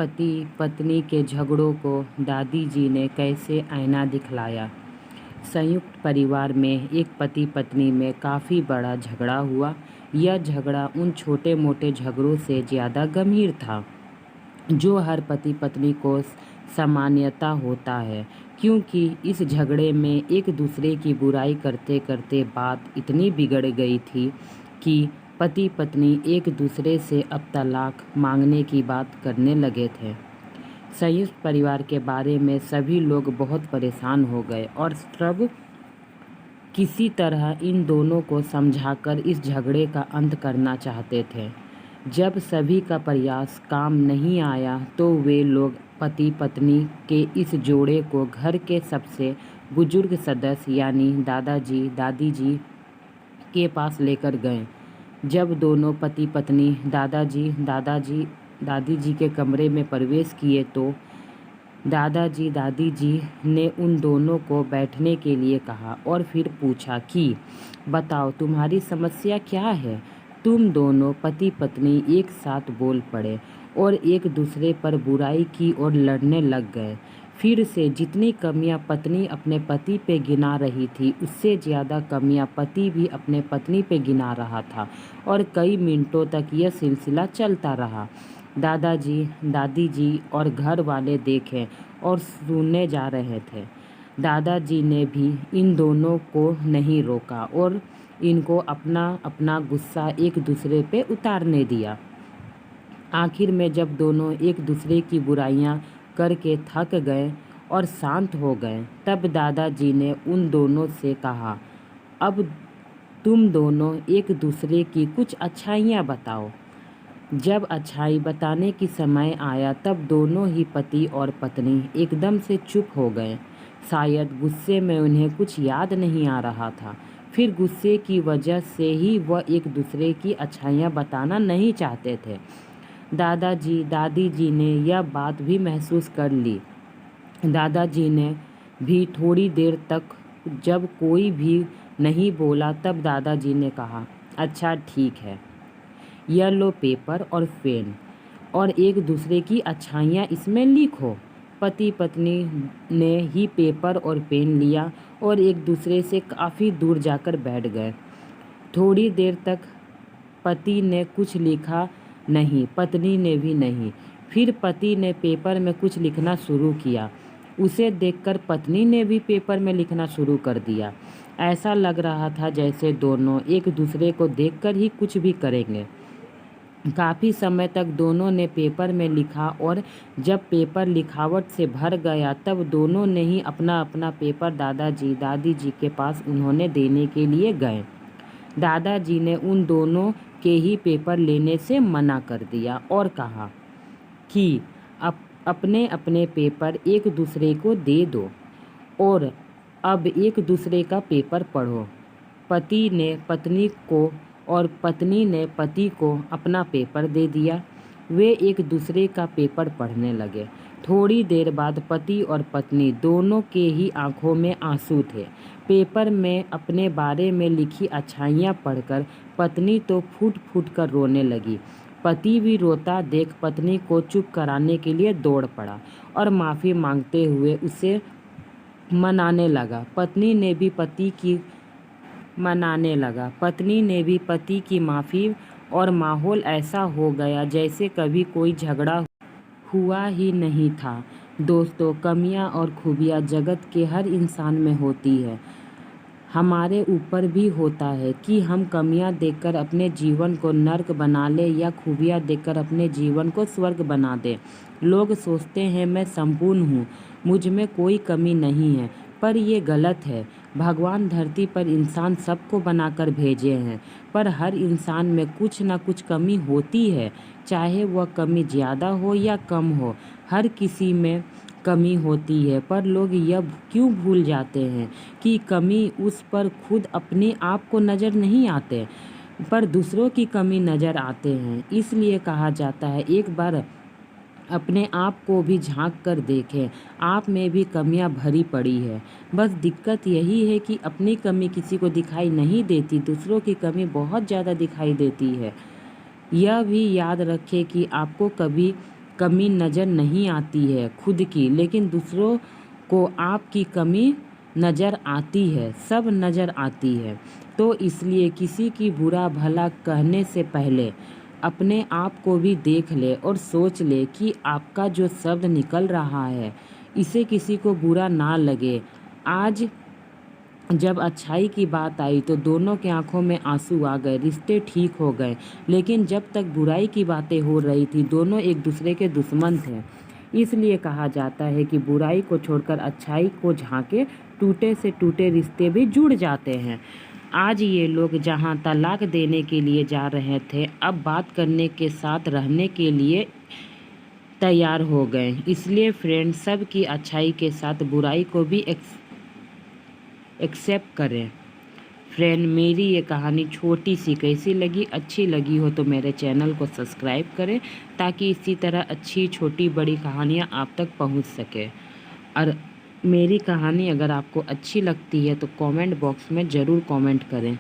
पति पत्नी के झगड़ों को दादी जी ने कैसे आईना दिखलाया। संयुक्त परिवार में एक पति पत्नी में काफ़ी बड़ा झगड़ा हुआ। यह झगड़ा उन छोटे मोटे झगड़ों से ज़्यादा गंभीर था जो हर पति पत्नी को सामान्यतः होता है, क्योंकि इस झगड़े में एक दूसरे की बुराई करते करते बात इतनी बिगड़ गई थी कि पति पत्नी एक दूसरे से अब तलाक मांगने की बात करने लगे थे। संयुक्त परिवार के बारे में सभी लोग बहुत परेशान हो गए और सब किसी तरह इन दोनों को समझाकर इस झगड़े का अंत करना चाहते थे। जब सभी का प्रयास काम नहीं आया तो वे लोग पति पत्नी के इस जोड़े को घर के सबसे बुजुर्ग सदस्य यानी दादाजी दादी जी के पास लेकर गए। जब दोनों पति पत्नी दादाजी दादी जी के कमरे में प्रवेश किए तो दादाजी दादी जी ने उन दोनों को बैठने के लिए कहा और फिर पूछा कि बताओ तुम्हारी समस्या क्या है। तुम दोनों पति पत्नी एक साथ बोल पड़े और एक दूसरे पर बुराई की और लड़ने लग गए। फिर से जितनी कमियां पत्नी अपने पति पे गिना रही थी उससे ज़्यादा कमियां पति भी अपने पत्नी पे गिना रहा था और कई मिनटों तक यह सिलसिला चलता रहा। दादाजी दादी जी और घर वाले देखे और सुनने जा रहे थे। दादाजी ने भी इन दोनों को नहीं रोका और इनको अपना अपना गुस्सा एक दूसरे पे उतारने दिया। आखिर में जब दोनों एक दूसरे की बुराइयां करके थक गए और शांत हो गए तब दादाजी ने उन दोनों से कहा, अब तुम दोनों एक दूसरे की कुछ अच्छाइयाँ बताओ। जब अच्छाई बताने की समय आया तब दोनों ही पति और पत्नी एकदम से चुप हो गए। शायद गुस्से में उन्हें कुछ याद नहीं आ रहा था, फिर गुस्से की वजह से ही वह एक दूसरे की अच्छाइयाँ बताना नहीं चाहते थे। दादाजी दादी जी ने यह बात भी महसूस कर ली। दादाजी ने भी थोड़ी देर तक जब कोई भी नहीं बोला तब दादाजी ने कहा, अच्छा ठीक है, यह लो पेपर और पेन और एक दूसरे की अच्छाइयाँ इसमें लिखो। पति पत्नी ने ही पेपर और पेन लिया और एक दूसरे से काफ़ी दूर जाकर बैठ गए। थोड़ी देर तक पति ने कुछ लिखा नहीं, पत्नी ने भी नहीं। फिर पति ने पेपर में कुछ लिखना शुरू किया। उसे देखकर पत्नी ने भी पेपर में लिखना शुरू कर दिया। ऐसा लग रहा था जैसे दोनों एक दूसरे को देखकर ही कुछ भी करेंगे। काफ़ी समय तक दोनों ने पेपर में लिखा और जब पेपर लिखावट से भर गया तब दोनों ने ही अपना अपना पेपर दादाजी दादी जी के पास उन्होंने देने के लिए गए। दादाजी ने उन दोनों के ही पेपर लेने से मना कर दिया और कहा कि अपने अपने पेपर एक दूसरे को दे दो और अब एक दूसरे का पेपर पढ़ो। पति ने पत्नी को और पत्नी ने पति को अपना पेपर दे दिया। वे एक दूसरे का पेपर पढ़ने लगे। थोड़ी देर बाद पति और पत्नी दोनों के ही आंखों में आंसू थे। पेपर में अपने बारे में लिखी अच्छाइयाँ पढ़कर पत्नी तो फूट फूट कर रोने लगी। पति भी रोता देख पत्नी को चुप कराने के लिए दौड़ पड़ा और माफ़ी मांगते हुए उसे मनाने लगा। पत्नी ने भी पति की माफ़ी और माहौल ऐसा हो गया जैसे कभी कोई झगड़ा हुआ ही नहीं था। दोस्तों, कमियां और खूबियां जगत के हर इंसान में होती है। हमारे ऊपर भी होता है कि हम कमियां देखकर अपने जीवन को नर्क बना लें या खूबियां देखकर अपने जीवन को स्वर्ग बना दें। लोग सोचते हैं मैं संपूर्ण हूँ, मुझ में कोई कमी नहीं है, पर ये गलत है। भगवान धरती पर इंसान सबको बनाकर भेजे हैं, पर हर इंसान में कुछ ना कुछ कमी होती है, चाहे वह कमी ज़्यादा हो या कम हो। हर किसी में कमी होती है, पर लोग यह क्यों भूल जाते हैं कि कमी उस पर खुद अपने आप को नज़र नहीं आते, पर दूसरों की कमी नज़र आते हैं। इसलिए कहा जाता है एक बार अपने आप को भी झांक कर देखें, आप में भी कमियां भरी पड़ी है। बस दिक्कत यही है कि अपनी कमी किसी को दिखाई नहीं देती, दूसरों की कमी बहुत ज़्यादा दिखाई देती है। यह भी याद रखें कि आपको कभी कमी नज़र नहीं आती है खुद की, लेकिन दूसरों को आपकी कमी नज़र आती है, सब नज़र आती है। तो इसलिए किसी की बुरा भला कहने से पहले अपने आप को भी देख ले और सोच ले कि आपका जो शब्द निकल रहा है इसे किसी को बुरा ना लगे। आज जब अच्छाई की बात आई तो दोनों की आंखों में आंसू आ गए, रिश्ते ठीक हो गए। लेकिन जब तक बुराई की बातें हो रही थी दोनों एक दूसरे के दुश्मन थे। इसलिए कहा जाता है कि बुराई को छोड़कर अच्छाई को झांके, टूटे से टूटे रिश्ते भी जुड़ जाते हैं। आज ये लोग जहां तलाक देने के लिए जा रहे थे, अब बात करने के साथ रहने के लिए तैयार हो गए। इसलिए फ्रेंड, सब की अच्छाई के साथ बुराई को भी एक्सेप्ट करें। फ्रेंड, मेरी ये कहानी छोटी सी कैसी लगी, अच्छी लगी हो तो मेरे चैनल को सब्सक्राइब करें ताकि इसी तरह अच्छी छोटी बड़ी कहानियाँ आप तक पहुँच सके। और मेरी कहानी अगर आपको अच्छी लगती है तो कमेंट बॉक्स में ज़रूर कमेंट करें।